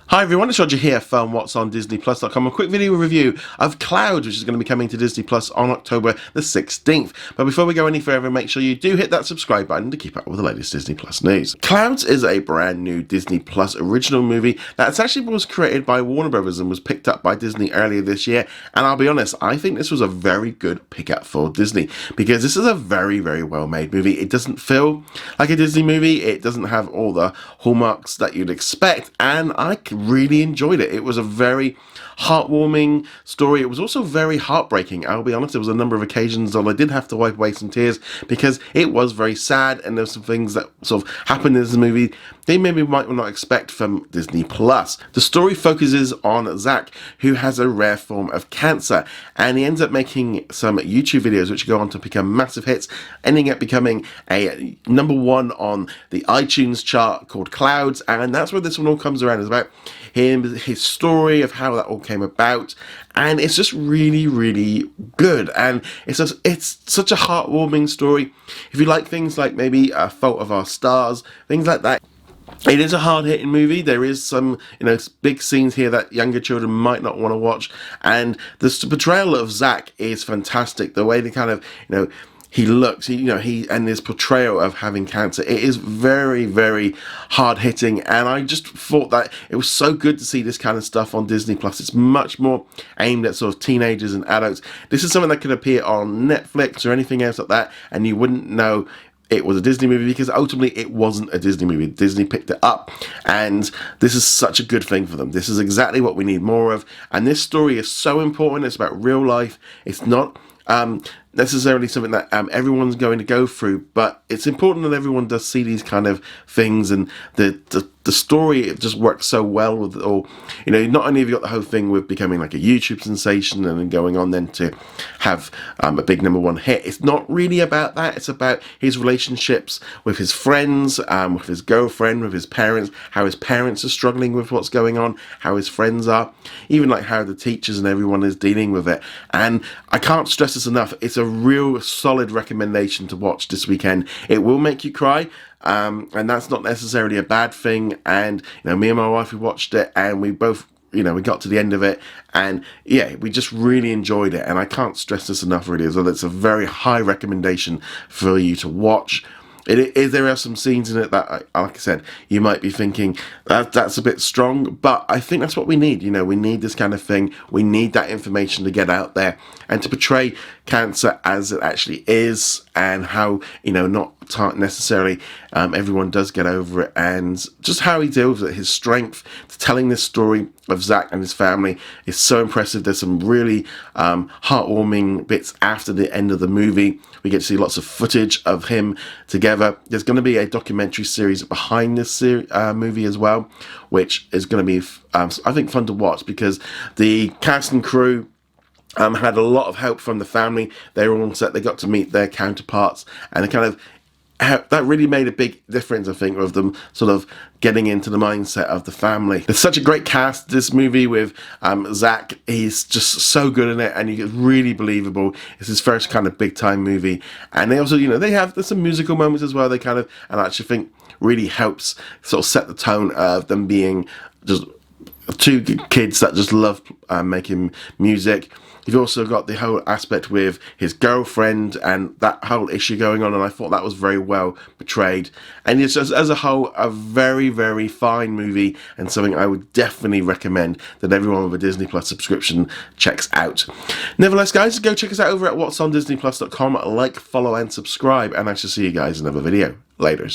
Hi everyone, it's Roger here from what's on DisneyPlus.com. A quick video review of Clouds, which is going to be coming to Disney Plus on October the 16th. But before we go any further, make sure you do hit that subscribe button to keep up with the latest Disney Plus news. Clouds is a brand new Disney Plus original movie that actually was created by Warner Brothers and was picked up by Disney earlier this year. And I'll be honest, I think this was a very good pickup for Disney because this is a very, very well made movie. It doesn't feel like a Disney movie. It doesn't have all the hallmarks that you'd expect, and I really enjoyed it. It was a very heartwarming story. It was also very heartbreaking. I'll be honest, there was a number of occasions that I did have to wipe away some tears because it was very sad, and there's some things that sort of happened in this movie they maybe might not expect from Disney Plus. The story focuses on Zach, who has a rare form of cancer, and he ends up making some YouTube videos which go on to become massive hits, ending up becoming a #1 on the iTunes chart called Clouds, and that's where this one all comes around. It's about him, his story of how that all came about, and it's just really, really good, and it's such a heartwarming story. If you like things like maybe Fault of Our Stars, things like that, it is a hard-hitting movie. There is some, big scenes here that younger children might not want to watch, and the portrayal of Zach is fantastic. The way they kind of, he looks, he and his portrayal of having cancer, it is very, very hard-hitting, and I just thought that it was so good to see this kind of stuff on Disney Plus. It's much more aimed at sort of teenagers and adults. This is something that could appear on Netflix or anything else like that, and you wouldn't know it was a Disney movie because ultimately it wasn't a Disney movie. Disney picked it up, and this is such a good thing for them. This is exactly what we need more of, and this story is so important. It's about real life. It's not necessarily something that everyone's going to go through, but it's important that everyone does see these kind of things, and the story, it just works so well with it all. Not only have you got the whole thing with becoming like a YouTube sensation and then going on then to have a big #1 hit. It's not really about that. It's about his relationships with his friends, with his girlfriend, with his parents, how his parents are struggling with what's going on, how his friends are, even like how the teachers and everyone is dealing with it. And I can't stress this enough. It's a real solid recommendation to watch this weekend. It will make you cry. And that's not necessarily a bad thing. And me and my wife, we watched it, and we both, we got to the end of it, and yeah, we just really enjoyed it. And I can't stress this enough, really, as well. It's a very high recommendation for you to watch. There are some scenes in it that, like I said, you might be thinking that's a bit strong, but I think that's what we need. We need this kind of thing. We need that information to get out there and to portray cancer as it actually is, and how not necessarily everyone does get over it, and just how he deals with it. His strength to telling this story of Zach and his family is so impressive. There's some really heartwarming bits after the end of the movie. We get to see lots of footage of him together. There's going to be a documentary series behind this movie as well, which is going to be, I think, fun to watch, because the cast and crew had a lot of help from the family. They were on set. They got to meet their counterparts, and it kind of that really made a big difference, I think, of them sort of getting into the mindset of the family. There's such a great cast, this movie, with Zach. He's just so good in it, and you get really believable. It's his first kind of big time movie, and they also, there's some musical moments as well. They kind of, and I actually think really helps sort of set the tone of them being just two kids that just love making music. You've also got the whole aspect with his girlfriend and that whole issue going on, and I thought that was very well portrayed. And it's just, as a whole, a very, very fine movie, and something I would definitely recommend that everyone with a Disney Plus subscription checks out. Nevertheless, guys, go check us out over at whatsondisneyplus.com. Like, follow, and subscribe, and I shall see you guys in another video. Later.